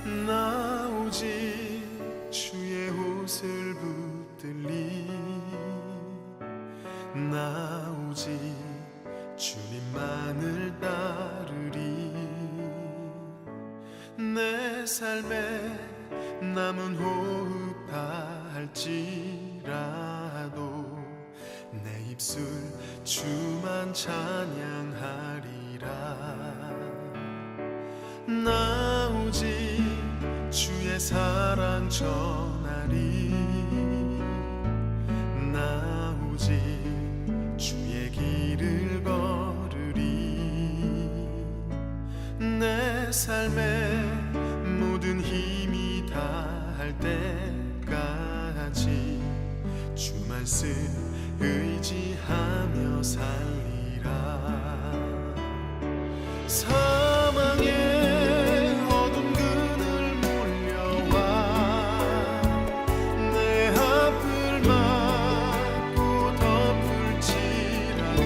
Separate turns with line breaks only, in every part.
나 오직 주의 옷을 붙들리, 나 오직 주님만을 따르리. 내 삶에 남은 호흡 다할지라도 내 입술 주만 찬양하리라. 나 오직 주의 사랑 전하리, 나 오직 주의 길을 걸으리. 내 삶에 모든 힘이 다할 때까지 주 말씀 의지하며 살리라. 사망의 어둠 그늘 몰려와 내 앞을 막고 덮을지라도,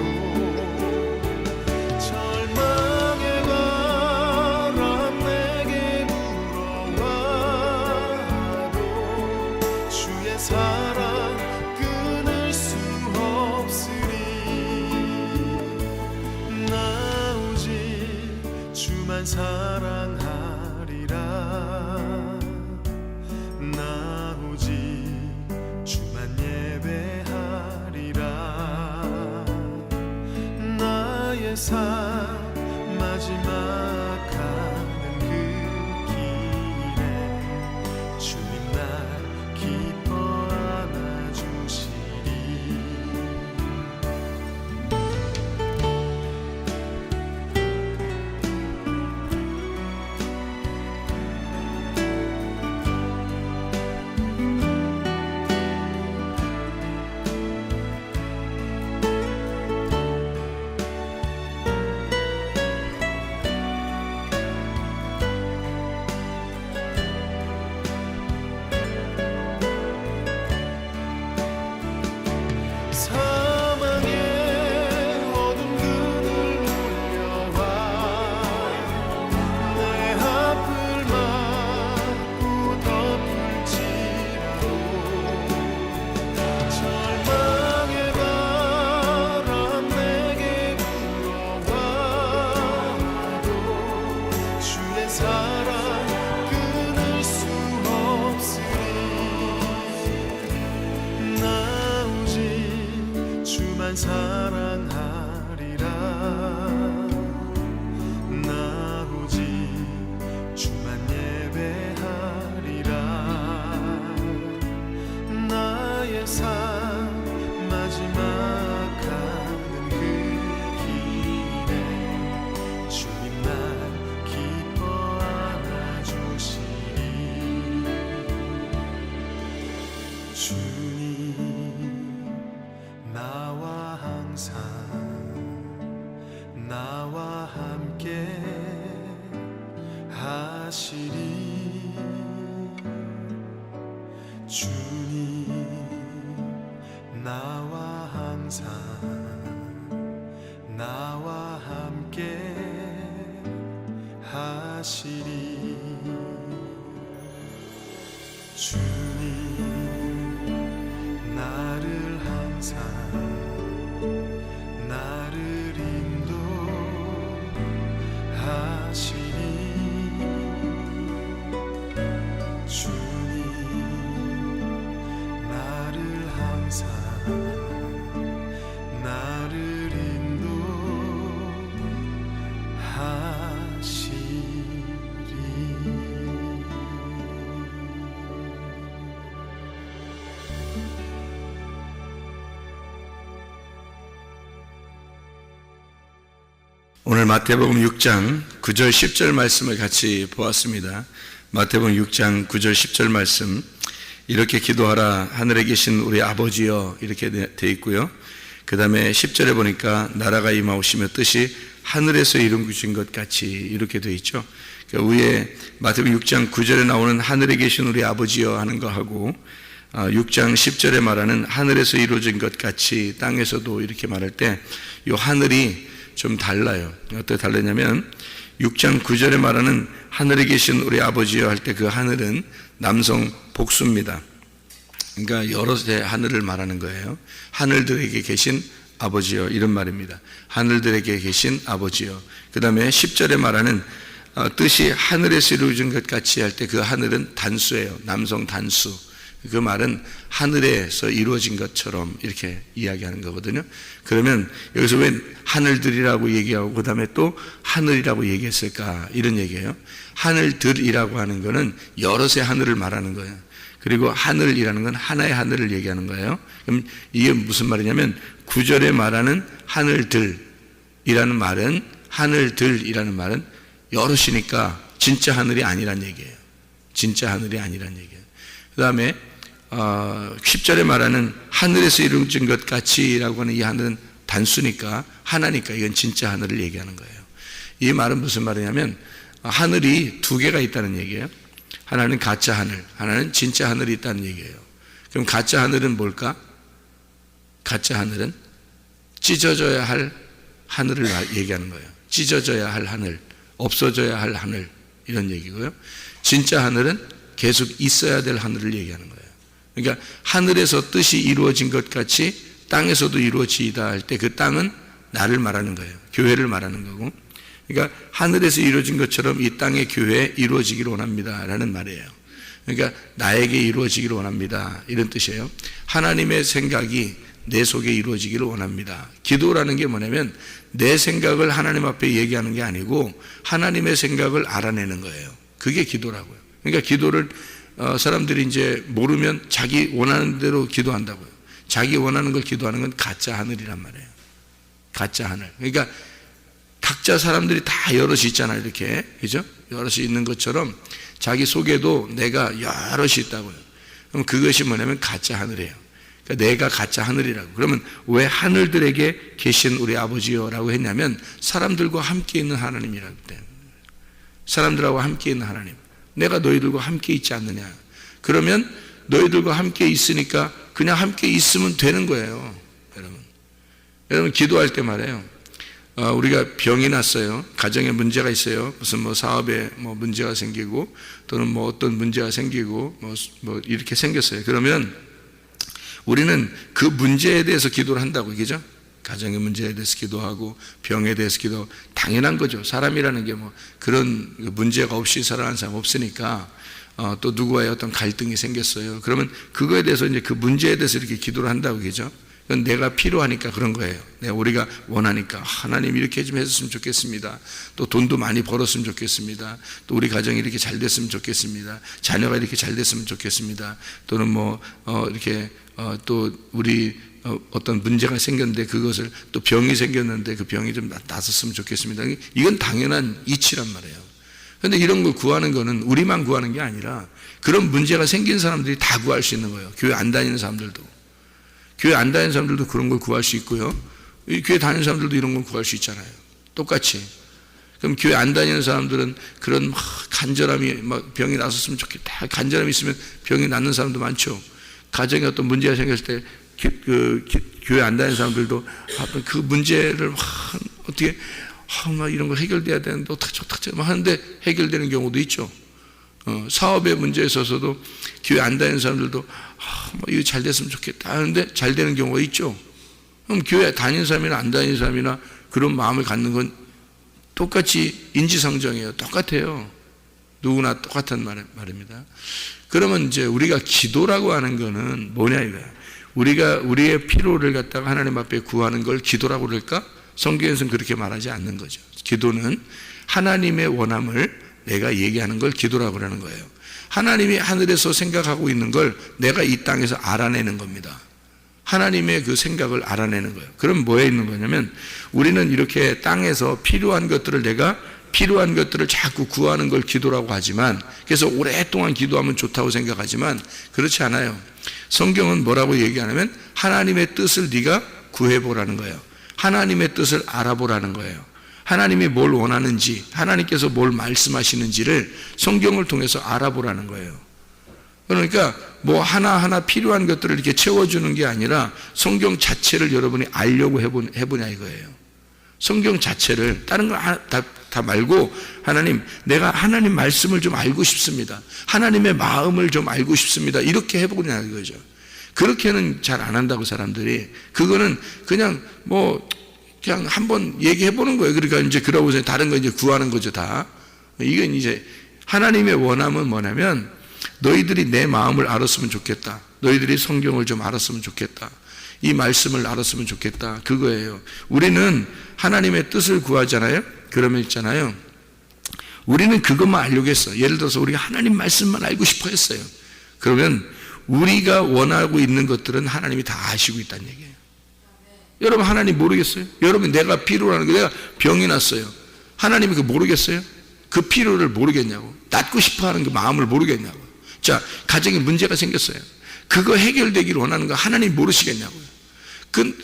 절망의 바람 내게 불어와도 주의 사랑 끊을 수 없으리. 나 오직 주만 사랑하리라. 나 오직 주만 예배하리라. 나의 삶 마지막 가는 그 길에 주님 날 기뻐 안아주시리. 사망의 어둠 그늘 몰려와 내 앞을 막고 덮을지라도, 절망의 바람 내게 불어와도 주의 사랑 끊을 수 없으리. 나 오직 주만 사랑하리라. 나 오직 주만 예배하리라. 나의 삶 마지막 가는 그 길에 주님 날 기뻐 안아주시리. 주님 나와 항상 나와 함께 하시리. 주님 나와 항상 나와 함께 하시리. 주님 나를 항상 나를 인도하시리. 주님 나를 항상 나를
오늘 마태복음 6장 9절 10절 말씀을 같이 보았습니다. 마태복음 6장 9절 10절 말씀, 이렇게 기도하라 하늘에 계신 우리 아버지여, 이렇게 되어 있고요. 그 다음에 10절에 보니까 나라가 임하오시며 뜻이 하늘에서 이루어진 것 같이 이렇게 되어 있죠. 그러니까 위에 마태복음 6장 9절에 나오는 하늘에 계신 우리 아버지여 하는 거하고 6장 10절에 말하는 하늘에서 이루어진 것 같이 땅에서도 이렇게 말할 때 이 하늘이 좀 달라요. 어떻게 달라냐면 6장 9절에 말하는 하늘에 계신 우리 아버지여 할 때 그 하늘은 남성 복수입니다. 그러니까 여럿의 하늘을 말하는 거예요. 하늘들에게 계신 아버지여, 이런 말입니다. 하늘들에게 계신 아버지여. 그 다음에 10절에 말하는 뜻이 하늘에서 이루어진 것 같이 할 때 그 하늘은 단수예요. 남성 단수. 그 말은 하늘에서 이루어진 것처럼 이렇게 이야기하는 거거든요. 그러면 여기서 왜 하늘들이라고 얘기하고 그 다음에 또 하늘이라고 얘기했을까, 이런 얘기예요. 하늘들이라고 하는 거는 여럿의 하늘을 말하는 거예요. 그리고 하늘이라는 건 하나의 하늘을 얘기하는 거예요. 그럼 이게 무슨 말이냐면 9절에 말하는 하늘들이라는 말은 여럿이니까 진짜 하늘이 아니란 얘기예요. 진짜 하늘이 아니란 얘기예요. 그 다음에 10절에 말하는 하늘에서 이루어진 것 같이라고 하는 이 하늘은 단수니까 하나니까 이건 진짜 하늘을 얘기하는 거예요. 이 말은 무슨 말이냐면 하늘이 두 개가 있다는 얘기예요. 하나는 가짜 하늘, 하나는 진짜 하늘이 있다는 얘기예요. 그럼 가짜 하늘은 뭘까? 가짜 하늘은 찢어져야 할 하늘을 얘기하는 거예요. 찢어져야 할 하늘, 없어져야 할 하늘, 이런 얘기고요. 진짜 하늘은 계속 있어야 될 하늘을 얘기하는 거예요. 그러니까 하늘에서 뜻이 이루어진 것 같이 땅에서도 이루어지다 할 때 그 땅은 나를 말하는 거예요. 교회를 말하는 거고. 그러니까 하늘에서 이루어진 것처럼 이 땅의 교회에 이루어지기를 원합니다 라는 말이에요. 그러니까 나에게 이루어지기를 원합니다, 이런 뜻이에요. 하나님의 생각이 내 속에 이루어지기를 원합니다. 기도라는 게 뭐냐면 내 생각을 하나님 앞에 얘기하는 게 아니고 하나님의 생각을 알아내는 거예요. 그게 기도라고요. 그러니까 기도를 사람들이 이제 모르면 자기 원하는 대로 기도한다고요. 자기 원하는 걸 기도하는 건 가짜 하늘이란 말이에요. 가짜 하늘. 그러니까 각자 사람들이 다 여럿이 있잖아요. 이렇게, 그죠? 여럿이 있는 것처럼 자기 속에도 내가 여럿이 있다고요. 그럼 그것이 뭐냐면 가짜 하늘이에요. 그러니까 내가 가짜 하늘이라고. 그러면 왜 하늘들에게 계신 우리 아버지여라고 했냐면 사람들과 함께 있는 하나님이라고 때문에. 사람들하고 함께 있는 하나님. 내가 너희들과 함께 있지 않느냐. 그러면 너희들과 함께 있으니까 그냥 함께 있으면 되는 거예요. 여러분 기도할 때 말이에요. 우리가 병이 났어요. 가정에 문제가 있어요. 무슨 뭐 사업에 뭐 문제가 생기고 또는 뭐 어떤 문제가 생기고 뭐 이렇게 생겼어요. 그러면 우리는 그 문제에 대해서 기도를 한다고, 그죠? 가정의 문제에 대해서 기도하고 병에 대해서 기도하고 당연한 거죠. 사람이라는 게 뭐 그런 문제가 없이 살아가는 사람 없으니까 또 누구와의 어떤 갈등이 생겼어요. 그러면 그거에 대해서 이제 그 문제에 대해서 이렇게 기도를 한다고, 그죠? 그건 내가 필요하니까 그런 거예요. 우리가 원하니까 하나님 이렇게 좀 해줬으면 좋겠습니다. 또 돈도 많이 벌었으면 좋겠습니다. 또 우리 가정이 이렇게 잘 됐으면 좋겠습니다. 자녀가 이렇게 잘 됐으면 좋겠습니다. 또는 뭐 이렇게 또 우리 어떤 문제가 생겼는데 그것을 또 병이 생겼는데 그 병이 좀 낫았으면 좋겠습니다. 이건 당연한 이치란 말이에요. 그런데 이런 걸 구하는 거는 우리만 구하는 게 아니라 그런 문제가 생긴 사람들이 다 구할 수 있는 거예요. 교회 안 다니는 사람들도. 교회 안 다니는 사람들도 그런 걸 구할 수 있고요. 교회 다니는 사람들도 이런 걸 구할 수 있잖아요. 똑같이. 그럼 교회 안 다니는 사람들은 그런 간절함이 막 병이 났었으면 좋겠다. 간절함이 있으면 병이 낫는 사람도 많죠. 가정에 어떤 문제가 생겼을 때 교회 안 다니는 사람들도 그 문제를 어떻게 막 이런 거 해결돼야 되는데 어떻게 하는데 해결되는 경우도 있죠. 사업의 문제에 있어서도 교회 안 다니는 사람들도 이거 잘 됐으면 좋겠다 하는데 잘 되는 경우가 있죠. 그럼 교회 다니는 사람이나 안 다니는 사람이나 그런 마음을 갖는 건 똑같이 인지상정이에요. 똑같아요. 누구나 똑같은 말입니다. 그러면 이제 우리가 기도라고 하는 거는 뭐냐 이거야. 우리가 우리의 필요를 갖다가 하나님 앞에 구하는 걸 기도라고 그럴까? 성경에서는 그렇게 말하지 않는 거죠. 기도는 하나님의 원함을 내가 얘기하는 걸 기도라고 그러는 거예요. 하나님이 하늘에서 생각하고 있는 걸 내가 이 땅에서 알아내는 겁니다. 하나님의 그 생각을 알아내는 거예요. 그럼 뭐에 있는 거냐면 우리는 이렇게 땅에서 필요한 것들을 내가 필요한 것들을 자꾸 구하는 걸 기도라고 하지만 그래서 오랫동안 기도하면 좋다고 생각하지만 그렇지 않아요. 성경은 뭐라고 얘기하냐면 하나님의 뜻을 네가 구해보라는 거예요. 하나님의 뜻을 알아보라는 거예요. 하나님이 뭘 원하는지 하나님께서 뭘 말씀하시는지를 성경을 통해서 알아보라는 거예요. 그러니까 뭐 하나하나 필요한 것들을 이렇게 채워주는 게 아니라 성경 자체를 여러분이 알려고 해보냐 이거예요. 성경 자체를 다른 거 다 말고 하나님, 내가 하나님 말씀을 좀 알고 싶습니다. 하나님의 마음을 좀 알고 싶습니다. 이렇게 해보냐는 거죠. 그렇게는 잘 안 한다고 사람들이. 그거는 그냥 그냥 한번 얘기해 보는 거예요. 그러니까 이제 그러고 다른 거 이제 구하는 거죠, 다. 이건 이제 하나님의 원함은 뭐냐면 너희들이 내 마음을 알았으면 좋겠다. 너희들이 성경을 좀 알았으면 좋겠다. 이 말씀을 알았으면 좋겠다. 그거예요. 우리는 하나님의 뜻을 구하잖아요. 그러면 있잖아요. 우리는 그것만 알려고 했어. 예를 들어서 우리가 하나님 말씀만 알고 싶어 했어요. 그러면 우리가 원하고 있는 것들은 하나님이 다 아시고 있다는 얘기예요. 여러분 하나님 모르겠어요? 여러분 내가 필요로 하는 게 내가 병이 났어요. 하나님이 그거 모르겠어요? 그 필요를 모르겠냐고. 낫고 싶어 하는 그 마음을 모르겠냐고. 자, 가정에 문제가 생겼어요. 그거 해결되기를 원하는 거 하나님 모르시겠냐고요.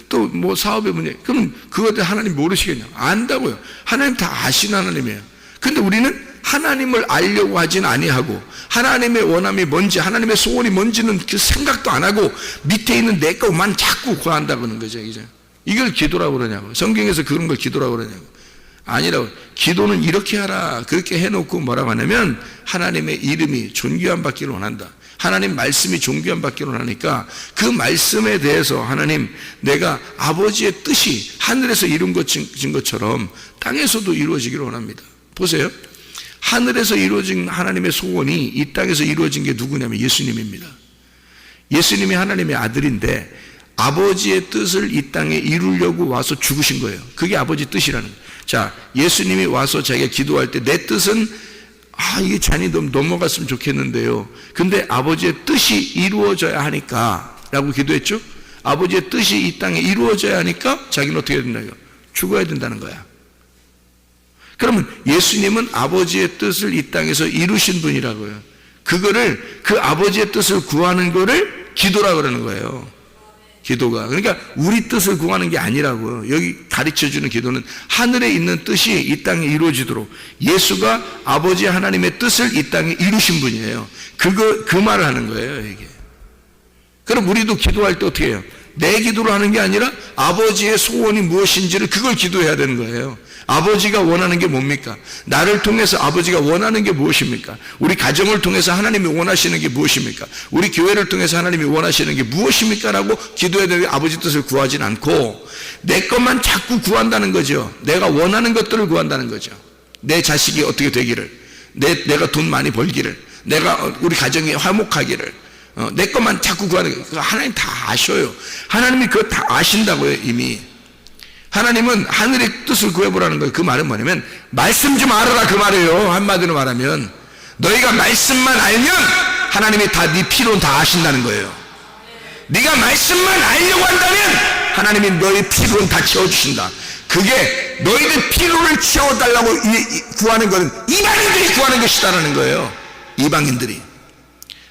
또 사업의 문제. 그럼 그것도 하나님 모르시겠냐고. 안다고요. 하나님 다 아시는 하나님이에요. 근데 우리는 하나님을 알려고 하진 아니하고 하나님의 원함이 뭔지 하나님의 소원이 뭔지는 그 생각도 안 하고 밑에 있는 내 것만 자꾸 구한다는 거죠. 이걸 기도라고 그러냐고. 성경에서 그런 걸 기도라고 그러냐고. 아니라고. 기도는 이렇게 하라. 그렇게 해놓고 뭐라고 하냐면 하나님의 이름이 존귀함 받기를 원한다. 하나님 말씀이 존귀함 받기를 원하니까 그 말씀에 대해서 하나님, 내가 아버지의 뜻이 하늘에서 이룬 것처럼 땅에서도 이루어지기를 원합니다. 보세요. 하늘에서 이루어진 하나님의 소원이 이 땅에서 이루어진 게 누구냐면 예수님입니다. 예수님이 하나님의 아들인데 아버지의 뜻을 이 땅에 이루려고 와서 죽으신 거예요. 그게 아버지 뜻이라는 거예요. 자, 예수님이 와서 자기가 기도할 때 내 뜻은 이게 잔이 넘어갔으면 좋겠는데요. 근데 아버지의 뜻이 이루어져야 하니까 라고 기도했죠. 아버지의 뜻이 이 땅에 이루어져야 하니까 자기는 어떻게 해야 된다고요? 죽어야 된다는 거야. 그러면 예수님은 아버지의 뜻을 이 땅에서 이루신 분이라고요. 그거를, 그 아버지의 뜻을 구하는 거를 기도라고 그러는 거예요. 기도가. 그러니까 우리 뜻을 구하는 게 아니라고요. 여기 가르쳐주는 기도는 하늘에 있는 뜻이 이 땅에 이루어지도록 예수가 아버지 하나님의 뜻을 이 땅에 이루신 분이에요. 그 말을 하는 거예요, 이게. 그럼 우리도 기도할 때 어떻게 해요? 내 기도를 하는 게 아니라 아버지의 소원이 무엇인지를 그걸 기도해야 되는 거예요. 아버지가 원하는 게 뭡니까? 나를 통해서 아버지가 원하는 게 무엇입니까? 우리 가정을 통해서 하나님이 원하시는 게 무엇입니까? 우리 교회를 통해서 하나님이 원하시는 게 무엇입니까? 라고 기도해야 되는 아버지 뜻을 구하진 않고 내 것만 자꾸 구한다는 거죠. 내가 원하는 것들을 구한다는 거죠. 내 자식이 어떻게 되기를, 내가 돈 많이 벌기를, 내가 우리 가정이 화목하기를, 내 것만 자꾸 구하는 거예요. 하나님 다 아셔요. 하나님이 그거 다 아신다고요, 이미. 하나님은 하늘의 뜻을 구해보라는 거예요. 그 말은 뭐냐면 말씀 좀 알아라, 그 말이에요. 한마디로 말하면 너희가 말씀만 알면 하나님이 다 네 필요는 다 아신다는 거예요. 네가 말씀만 알려고 한다면 하나님이 너희 필요는 다 채워주신다. 그게 너희들 필요를 채워달라고 구하는 것은 이방인들이 구하는 것이다라는 거예요. 이방인들이.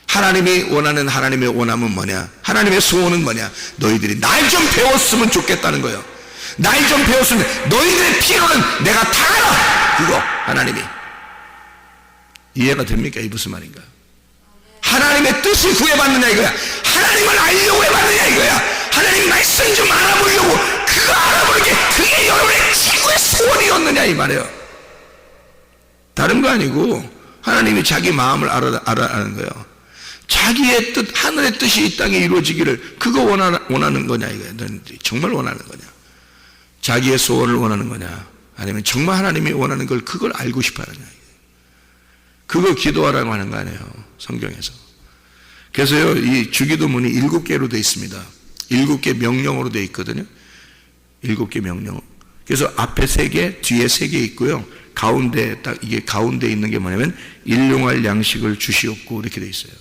하나님이 원하는 하나님의 원함은 뭐냐? 하나님의 소원은 뭐냐? 너희들이 날 좀 배웠으면 좋겠다는 거예요. 날 좀 배웠으면 너희들의 필요는 내가 다 알아. 그거 하나님이. 이해가 됩니까? 이 무슨 말인가? 하나님의 뜻을 구해받느냐 이거야. 하나님을 알려고 해봤느냐 이거야. 하나님 말씀 좀 알아보려고 그거 알아보는 게 그게 여러분의 최고의 소원이었느냐 이 말이에요. 다른 거 아니고 하나님이 자기 마음을 알아라는 거예요. 자기의 뜻, 하늘의 뜻이 이 땅에 이루어지기를 그거 원하는 거냐 이거야. 너희들이 정말 원하는 거냐? 자기의 소원을 원하는 거냐? 아니면 정말 하나님이 원하는 걸 그걸 알고 싶어 하느냐? 그거 기도하라고 하는 거 아니에요, 성경에서. 그래서요, 이 주기도문이 7개로 되어 있습니다. 7개 명령으로 되어 있거든요. 7개 명령. 그래서 앞에 3개, 뒤에 3개 있고요. 가운데, 딱 이게 가운데 있는 게 뭐냐면, 일용할 양식을 주시옵고, 이렇게 되어 있어요.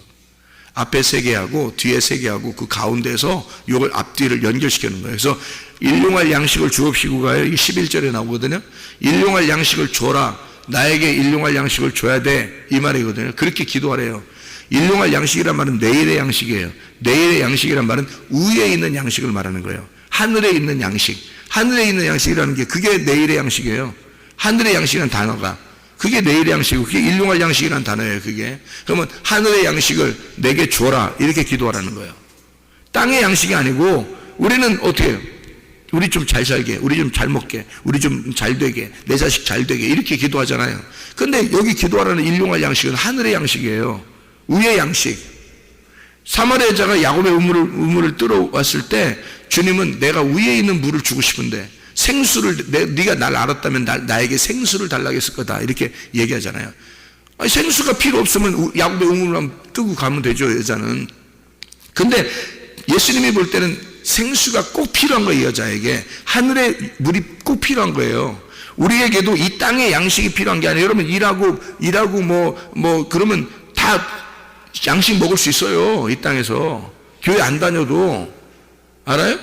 앞에 3개하고, 뒤에 3개하고, 그 가운데서 요걸 앞뒤를 연결시키는 거예요. 그래서, 일용할 양식을 주옵시고 가요. 이게 11절에 나오거든요. 일용할 양식을 줘라. 나에게 일용할 양식을 줘야 돼. 이 말이거든요. 그렇게 기도하래요. 일용할 양식이란 말은 내일의 양식이에요. 내일의 양식이란 말은 위에 있는 양식을 말하는 거예요. 하늘에 있는 양식. 하늘에 있는 양식이라는 게 그게 내일의 양식이에요. 하늘의 양식이라는 단어가. 그게 내일의 양식이고 그게 일용할 양식이라는 단어예요. 그게. 그러면 하늘의 양식을 내게 줘라. 이렇게 기도하라는 거예요. 땅의 양식이 아니고 우리는 어떻게 해요? 우리 좀 잘 살게, 우리 좀 잘 먹게, 우리 좀 잘 되게, 내 자식 잘 되게 이렇게 기도하잖아요. 근데 여기 기도하라는 일용할 양식은 하늘의 양식이에요. 위의 양식. 사마리아 여자가 야곱의 우물을 뚫어왔을 때 주님은 내가 위에 있는 물을 주고 싶은데 생수를 네가 날 알았다면 나에게 생수를 달라고 했을 거다 이렇게 얘기하잖아요. 아니, 생수가 필요 없으면 야곱의 우물을 한번 뜨고 가면 되죠, 여자는. 근데 예수님이 볼 때는 생수가 꼭 필요한 거예요. 여자에게 하늘의 물이 꼭 필요한 거예요. 우리에게도 이 땅의 양식이 필요한 게 아니에요. 여러분 일하고 뭐 그러면 다 양식 먹을 수 있어요. 이 땅에서 교회 안 다녀도. 알아요?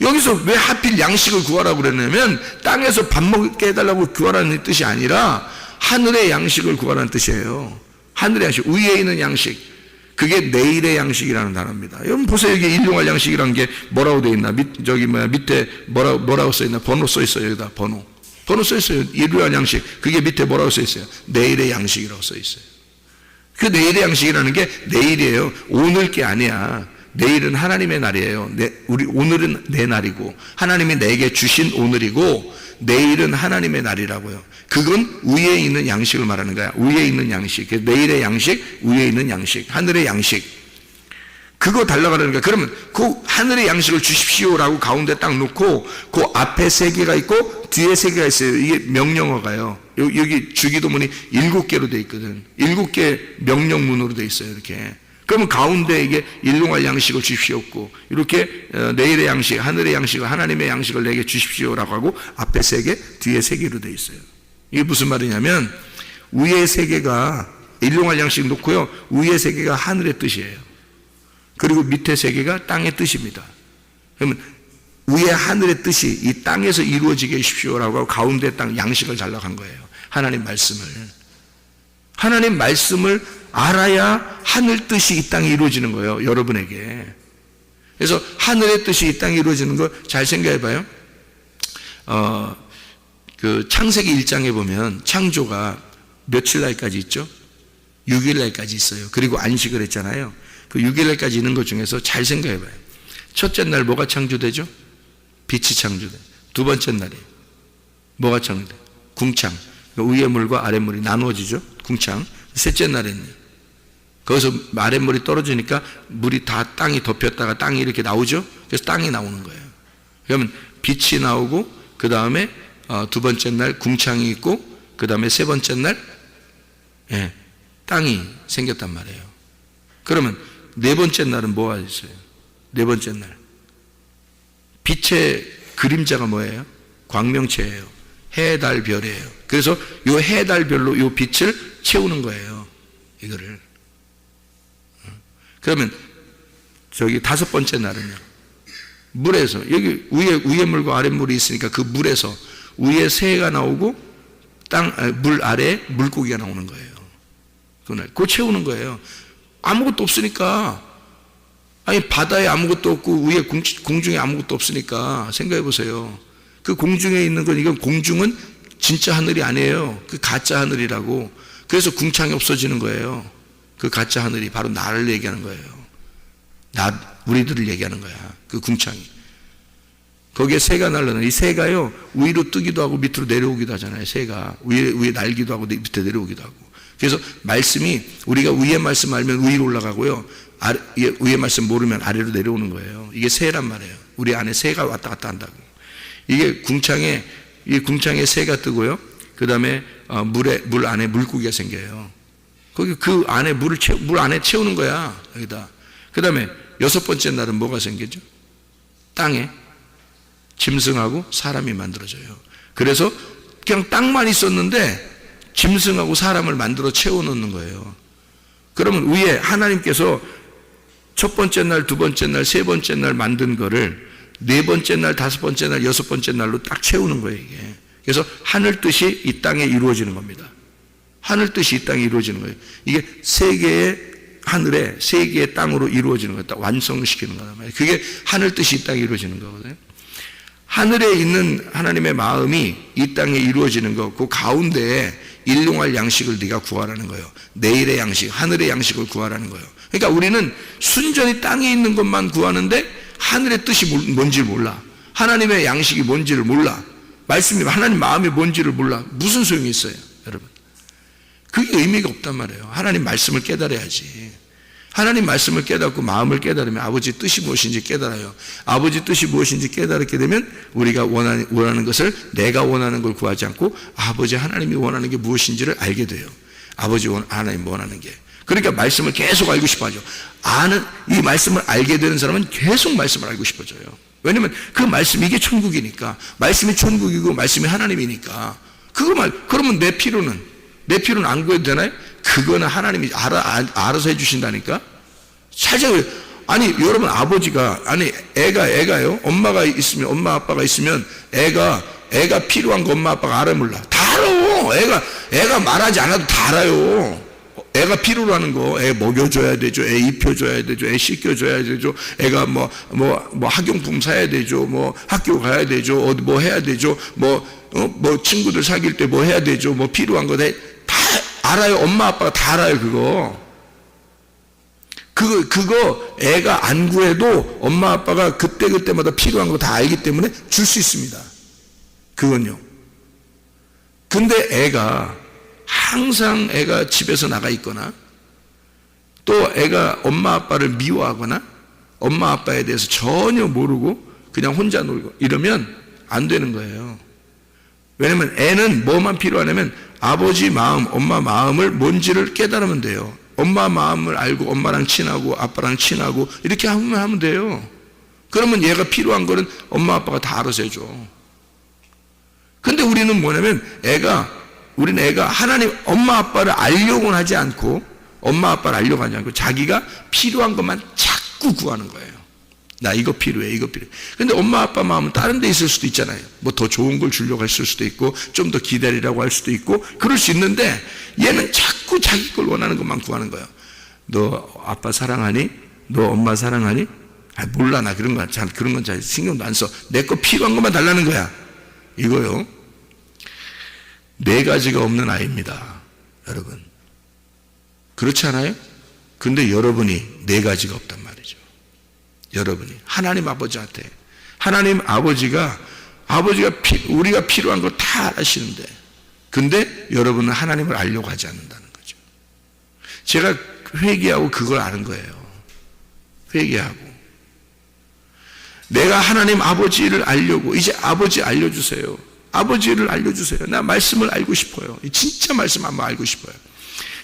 여기서 왜 하필 양식을 구하라고 그랬냐면 땅에서 밥 먹게 해달라고 구하라는 뜻이 아니라 하늘의 양식을 구하라는 뜻이에요. 하늘의 양식, 위에 있는 양식. 그게 내일의 양식이라는 단어입니다. 여러분 보세요. 여기 일용할 양식이라는 게 뭐라고 되어 있나? 밑에 뭐라고 써 있나? 번호 써 있어요. 여기다 번호 써 있어요. 일용할 양식. 그게 밑에 뭐라고 써 있어요? 내일의 양식이라고 써 있어요. 그 내일의 양식이라는 게 내일이에요. 오늘 게 아니야. 내일은 하나님의 날이에요. 오늘은 내 날이고 하나님이 내게 주신 오늘이고 내일은 하나님의 날이라고요. 그건 위에 있는 양식을 말하는 거야. 위에 있는 양식. 내일의 양식, 위에 있는 양식, 하늘의 양식. 그거 달라고 하는 거야. 그러면 그 하늘의 양식을 주십시오라고 가운데 딱 놓고 그 앞에 세 개가 있고 뒤에 세 개가 있어요. 이게 명령어가요. 여기 주기도문이 7개로 돼 있거든. 7개 명령문으로 돼 있어요. 이렇게. 그러면 가운데 이게 일용할 양식을 주십시오고 이렇게 내일의 양식, 하늘의 양식을 하나님의 양식을 내게 주십시오라고 하고 앞에 3개, 뒤에 3개로 돼 있어요. 이게 무슨 말이냐면 위에 3개가 일용할 양식 놓고요. 위에 3개가 하늘의 뜻이에요. 그리고 밑에 3개가 땅의 뜻입니다. 그러면 위에 하늘의 뜻이 이 땅에서 이루어지게 해주십시오라고 하고 가운데 땅 양식을 달라고 한 거예요. 하나님 말씀을 알아야 하늘 뜻이 이 땅에 이루어지는 거예요. 여러분에게. 그래서 하늘의 뜻이 이 땅에 이루어지는 거 잘 생각해 봐요. 그 창세기 1장에 보면 창조가 며칠 날까지 있죠? 6일 날까지 있어요. 그리고 안식을 했잖아요. 그 6일 날까지 있는 것 중에서 잘 생각해 봐요. 첫째 날 뭐가 창조되죠? 빛이 창조돼. 두 번째 날에 뭐가 창조돼? 궁창. 위의 물과 아래 물이 나누어지죠? 궁창. 셋째 날에는 거기서 아랫물이 떨어지니까 물이 다 땅이 덮였다가 땅이 이렇게 나오죠? 그래서 땅이 나오는 거예요. 그러면 빛이 나오고 그 다음에 두 번째 날 궁창이 있고 그 다음에 세 번째 날 땅이 생겼단 말이에요. 그러면 네 번째 날은 뭐가 있어요? 네 번째 날 빛의 그림자가 뭐예요? 광명체예요. 해, 달, 별이에요. 그래서 이 해, 달, 별로 이 빛을 채우는 거예요. 이거를. 그러면 저기 다섯 번째 날은요. 물에서 여기 위에 물과 아래 물이 있으니까 그 물에서 위에 새가 나오고 물 아래에 물고기가 나오는 거예요. 그날 그거 채우는 거예요. 아무것도 없으니까 아니 바다에 아무것도 없고 위에 공중에 아무것도 없으니까 생각해 보세요. 그 공중에 있는 건 이건 공중은 진짜 하늘이 아니에요. 그 가짜 하늘이라고. 그래서 궁창이 없어지는 거예요. 그 가짜 하늘이 바로 나를 얘기하는 거예요. 우리들을 얘기하는 거야. 그 궁창이. 거기에 새가 날라는 이 새가요 위로 뜨기도 하고 밑으로 내려오기도 하잖아요. 새가 위에 날기도 하고 밑에 내려오기도 하고. 그래서 말씀이 우리가 위의 말씀 알면 위로 올라가고요. 위의 말씀 모르면 아래로 내려오는 거예요. 이게 새란 말이에요. 우리 안에 새가 왔다 갔다 한다고. 이게 궁창에 새가 뜨고요. 그 다음에 물 안에 물고기가 생겨요. 거기 그 안에 물 안에 채우는 거야. 여기다. 그 다음에 여섯 번째 날은 뭐가 생기죠? 땅에 짐승하고 사람이 만들어져요. 그래서 그냥 땅만 있었는데 짐승하고 사람을 만들어 채워놓는 거예요. 그러면 위에 하나님께서 첫 번째 날, 두 번째 날, 세 번째 날 만든 거를 네 번째 날, 다섯 번째 날, 여섯 번째 날로 딱 채우는 거예요, 이게. 그래서 하늘 뜻이 이 땅에 이루어지는 겁니다. 하늘 뜻이 이 땅에 이루어지는 거예요. 이게 세 개의 하늘에 세 개의 땅으로 이루어지는 거예요. 딱 완성시키는 거란 말이에요. 그게 하늘 뜻이 이 땅에 이루어지는 거거든요. 하늘에 있는 하나님의 마음이 이 땅에 이루어지는 거, 그 가운데에 일용할 양식을 네가 구하라는 거예요. 내일의 양식, 하늘의 양식을 구하라는 거예요. 그러니까 우리는 순전히 땅에 있는 것만 구하는데 하늘의 뜻이 뭔지 몰라. 하나님의 양식이 뭔지를 몰라. 말씀이 하나님 마음이 뭔지를 몰라. 무슨 소용이 있어요, 여러분? 그게 의미가 없단 말이에요. 하나님 말씀을 깨달아야지. 하나님 말씀을 깨닫고 마음을 깨달으면 아버지 뜻이 무엇인지 깨달아요. 아버지 뜻이 무엇인지 깨달게 되면 우리가 원하는 것을 내가 원하는 걸 구하지 않고 아버지 하나님이 원하는 게 무엇인지를 알게 돼요. 아버지 하나님 원하는 게. 그러니까 말씀을 계속 알고 싶어 하죠. 이 말씀을 알게 되는 사람은 계속 말씀을 알고 싶어져요. 왜냐면 그 말씀, 이게 천국이니까. 말씀이 천국이고 말씀이 하나님이니까. 그러면 내 필요는 안 구해도 되나요? 그거는 하나님이 알아서 해주신다니까? 살짝, 아니, 여러분, 아버지가, 애가요? 엄마 아빠가 있으면 애가 필요한 거 엄마 아빠가 알아 몰라? 다 알아! 애가 말하지 않아도 다 알아요. 애가 필요로 하는 거, 애 먹여줘야 되죠. 애 입혀줘야 되죠. 애 씻겨줘야 되죠. 애가 학용품 사야 되죠. 학교 가야 되죠. 어디 해야 되죠. 친구들 사귈 때 해야 되죠. 필요한 거 다 알아요. 엄마 아빠가 다 알아요. 그거 애가 안 구해도 엄마 아빠가 그때마다 필요한 거 다 알기 때문에 줄 수 있습니다. 그건요. 근데 항상 애가 집에서 나가 있거나 또 애가 엄마 아빠를 미워하거나 엄마 아빠에 대해서 전혀 모르고 그냥 혼자 놀고 이러면 안 되는 거예요. 왜냐면 애는 뭐만 필요하냐면 아버지 마음, 엄마 마음을 뭔지를 깨달으면 돼요. 엄마 마음을 알고 엄마랑 친하고 아빠랑 친하고 이렇게 하면 돼요. 그러면 얘가 필요한 거는 엄마 아빠가 다 알아서 해줘. 근데 우리는 뭐냐면 우리는 애가 하나님 엄마 아빠를 알려고는 하지 않고 자기가 필요한 것만 자꾸 구하는 거예요. 나 이거 필요해. 근데 엄마 아빠 마음은 다른 데 있을 수도 있잖아요. 더 좋은 걸 주려고 했을 수도 있고 좀 더 기다리라고 할 수도 있고 그럴 수 있는데 얘는 자꾸 자기 걸 원하는 것만 구하는 거예요. 너 아빠 사랑하니? 너 엄마 사랑하니? 몰라. 나 그런 건 잘 신경도 안 써. 내 거 필요한 것만 달라는 거야. 이거요. 4가지가 없는 아이입니다. 여러분. 그렇지 않아요? 근데 여러분이 4가지가 없단 말이죠. 여러분이 하나님 아버지한테 하나님 아버지가 우리가 필요한 거 다 아시는데 근데 여러분은 하나님을 알려고 하지 않는다는 거죠. 제가 회개하고 그걸 아는 거예요. 회개하고 내가 하나님 아버지를 알려고 이제 아버지 알려주세요. 아버지를 알려주세요. 나 말씀을 알고 싶어요. 진짜 말씀 한번 알고 싶어요.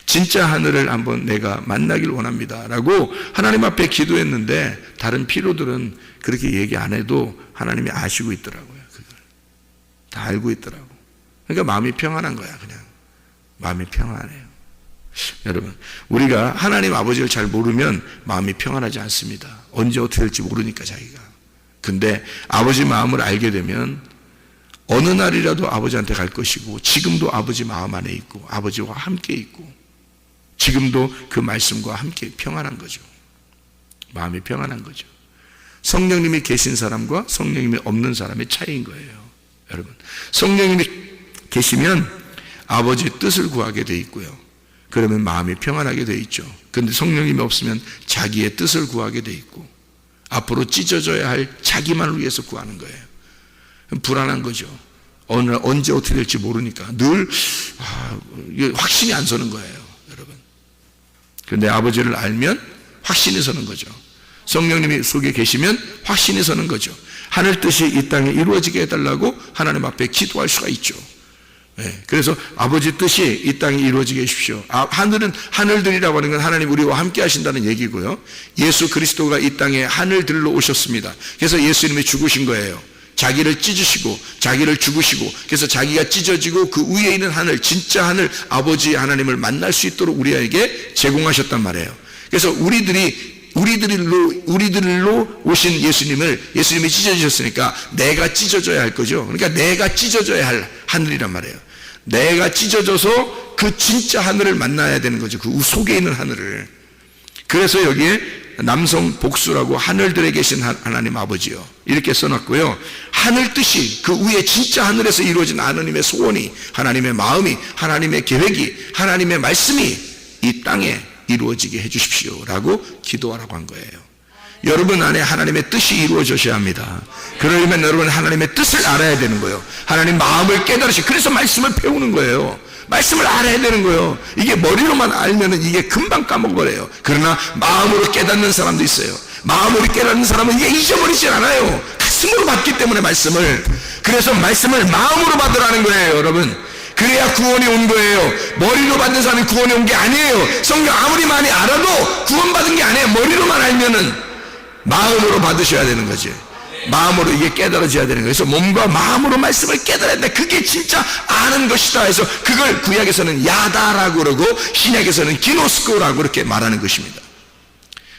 진짜 하늘을 한번 내가 만나길 원합니다. 라고 하나님 앞에 기도했는데 다른 필요들은 그렇게 얘기 안 해도 하나님이 아시고 있더라고요. 그걸 다 알고 있더라고. 그러니까 마음이 평안한 거야. 그냥 마음이 평안해요. 여러분, 우리가 하나님 아버지를 잘 모르면 마음이 평안하지 않습니다. 언제 어떻게 될지 모르니까 자기가. 근데 아버지 마음을 알게 되면 어느 날이라도 아버지한테 갈 것이고 지금도 아버지 마음 안에 있고 아버지와 함께 있고 지금도 그 말씀과 함께 평안한 거죠. 마음이 평안한 거죠. 성령님이 계신 사람과 성령님이 없는 사람의 차이인 거예요. 여러분, 성령님이 계시면 아버지 뜻을 구하게 돼 있고요. 그러면 마음이 평안하게 돼 있죠. 그런데 성령님이 없으면 자기의 뜻을 구하게 돼 있고 앞으로 찢어져야 할 자기만을 위해서 구하는 거예요. 불안한 거죠. 언제 어떻게 될지 모르니까 늘 확신이 안 서는 거예요, 여러분. 그런데 아버지를 알면 확신이 서는 거죠. 성령님이 속에 계시면 확신이 서는 거죠. 하늘 뜻이 이 땅에 이루어지게 해달라고 하나님 앞에 기도할 수가 있죠. 네, 그래서 아버지 뜻이 이 땅에 이루어지게 해주십시오. 하늘들이라고 하는 건 하나님 우리와 함께 하신다는 얘기고요. 예수 그리스도가 이 땅에 하늘들로 오셨습니다. 그래서 예수님이 죽으신 거예요. 자기를 찢으시고 자기를 죽으시고 그래서 자기가 찢어지고 그 위에 있는 하늘, 진짜 하늘 아버지 하나님을 만날 수 있도록 우리에게 제공하셨단 말이에요. 그래서 우리들로 오신 예수님이 찢어지셨으니까 내가 찢어져야 할 거죠. 그러니까 내가 찢어져야 할 하늘이란 말이에요. 내가 찢어져서 그 진짜 하늘을 만나야 되는 거죠. 그 속에 있는 하늘을. 그래서 여기에 남성 복수라고 하늘들에 계신 하나님 아버지요 이렇게 써놨고요. 하늘 뜻이 그 위에 진짜 하늘에서 이루어진 하나님의 소원이, 하나님의 마음이, 하나님의 계획이, 하나님의 말씀이 이 땅에 이루어지게 해주십시오 라고 기도하라고 한 거예요. 여러분 안에 하나님의 뜻이 이루어져야 합니다. 그러려면 여러분 하나님의 뜻을 알아야 되는 거예요. 하나님 마음을 깨달으시. 그래서 말씀을 배우는 거예요. 말씀을 알아야 되는 거예요. 이게 머리로만 알면은 이게 금방 까먹어버려요. 그러나 마음으로 깨닫는 사람도 있어요. 마음으로 깨닫는 사람은 이게 잊어버리지 않아요. 가슴으로 받기 때문에 말씀을. 그래서 말씀을 마음으로 받으라는 거예요, 여러분. 그래야 구원이 온 거예요. 머리로 받는 사람이 구원이 온 게 아니에요. 성경 아무리 많이 알아도 구원받은 게 아니에요. 머리로만 알면은 마음으로 받으셔야 되는 거죠. 마음으로 이게 깨달아져야 되는 거예요. 그래서 몸과 마음으로 말씀을 깨달아야 된다. 그게 진짜 아는 것이다 해서 그걸 구약에서는 야다라고 그러고 신약에서는 기노스코라고 그렇게 말하는 것입니다.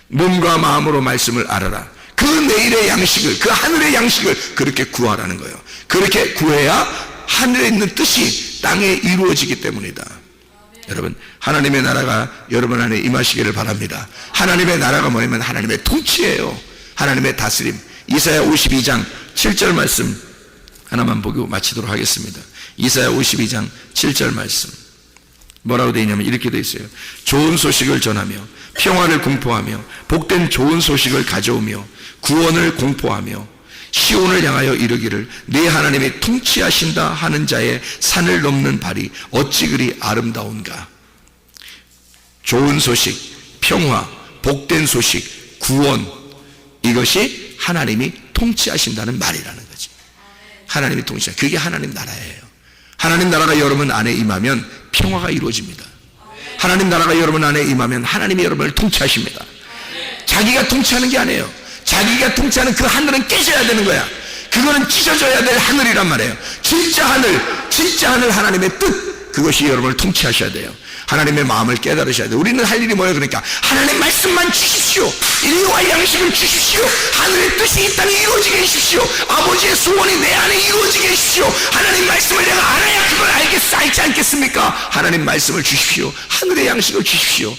몸과 마음으로 말씀을 알아라. 그 내일의 양식을, 그 하늘의 양식을 그렇게 구하라는 거예요. 그렇게 구해야 하늘에 있는 뜻이 땅에 이루어지기 때문이다. 여러분, 하나님의 나라가 여러분 안에 임하시기를 바랍니다. 하나님의 나라가 뭐냐면 하나님의 통치예요. 하나님의 다스림. 이사야 52장 7절 말씀 하나만 보고 마치도록 하겠습니다. 이사야 52장 7절 말씀 뭐라고 되어 있냐면 이렇게 되어 있어요. 좋은 소식을 전하며 평화를 공포하며 복된 좋은 소식을 가져오며 구원을 공포하며 시온을 향하여 이르기를 네 하나님이 통치하신다 하는 자의 산을 넘는 발이 어찌 그리 아름다운가. 좋은 소식, 평화, 복된 소식, 구원, 이것이 하나님이 통치하신다는 말이라는 거지. 하나님이 통치하신다. 그게 하나님 나라예요. 하나님 나라가 여러분 안에 임하면 평화가 이루어집니다. 하나님 나라가 여러분 안에 임하면 하나님이 여러분을 통치하십니다. 자기가 통치하는 게 아니에요. 자기가 통치하는 그 하늘은 깨져야 되는 거야. 그거는 찢어져야 될 하늘이란 말이에요. 진짜 하늘 하나님의 뜻, 그것이 여러분을 통치하셔야 돼요. 하나님의 마음을 깨달으셔야 돼요. 우리는 할 일이 뭐예요? 그러니까 하나님 말씀만 주십시오. 인류와 양식을 주십시오. 하늘의 뜻이 이 땅에 이루어지게 해주십시오. 아버지의 소원이 내 안에 이루어지게 해주십시오. 하나님 말씀을 내가 알아야 그걸 알지 않겠습니까? 하나님 말씀을 주십시오. 하늘의 양식을 주십시오.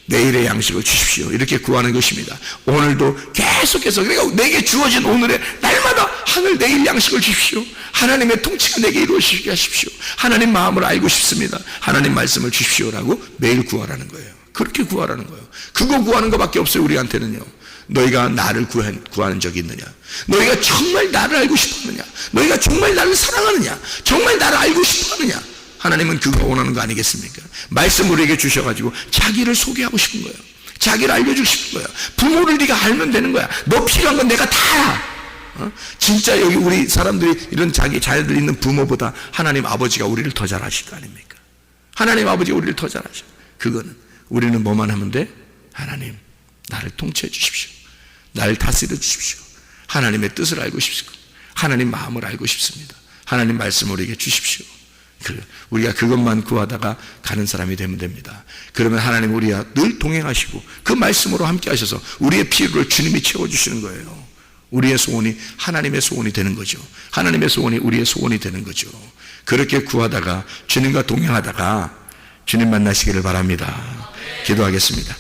내일의 양식을 주십시오. 이렇게 구하는 것입니다. 오늘도 계속해서 그러니까 내게 주어진 오늘의 날마다 하늘 내일 양식을 주십시오. 하나님의 통치가 내게 이루어지게 하십시오. 하나님 마음을 알고 싶습니다. 하나님 말씀을 주십시오라고 매일 구하라는 거예요. 그렇게 구하라는 거예요. 그거 구하는 것밖에 없어요. 우리한테는요. 너희가 나를 구하는 적이 있느냐? 너희가 정말 나를 알고 싶었느냐? 너희가 정말 나를 사랑하느냐? 정말 나를 알고 싶어하느냐? 하나님은 그거 원하는 거 아니겠습니까? 말씀 우리에게 주셔가지고 자기를 소개하고 싶은 거예요. 자기를 알려주고 싶은 거예요. 부모를 네가 알면 되는 거야. 너 필요한 건 내가 다 알아. 진짜 여기 우리 사람들이 이런 자기 자녀들 있는 부모보다 하나님 아버지가 우리를 더 잘 아실 거 아닙니까? 하나님 아버지가 우리를 더 잘 아셔. 그거는 우리는 뭐만 하면 돼? 하나님 나를 통치해 주십시오. 나를 다스려 주십시오. 하나님의 뜻을 알고 싶습니다. 하나님 마음을 알고 싶습니다. 하나님 말씀을 우리에게 주십시오. 우리가 그것만 구하다가 가는 사람이 되면 됩니다. 그러면 하나님 우리와 늘 동행하시고 그 말씀으로 함께 하셔서 우리의 필요를 주님이 채워주시는 거예요. 우리의 소원이 하나님의 소원이 되는 거죠. 하나님의 소원이 우리의 소원이 되는 거죠. 그렇게 구하다가 주님과 동행하다가 주님 만나시기를 바랍니다. 기도하겠습니다.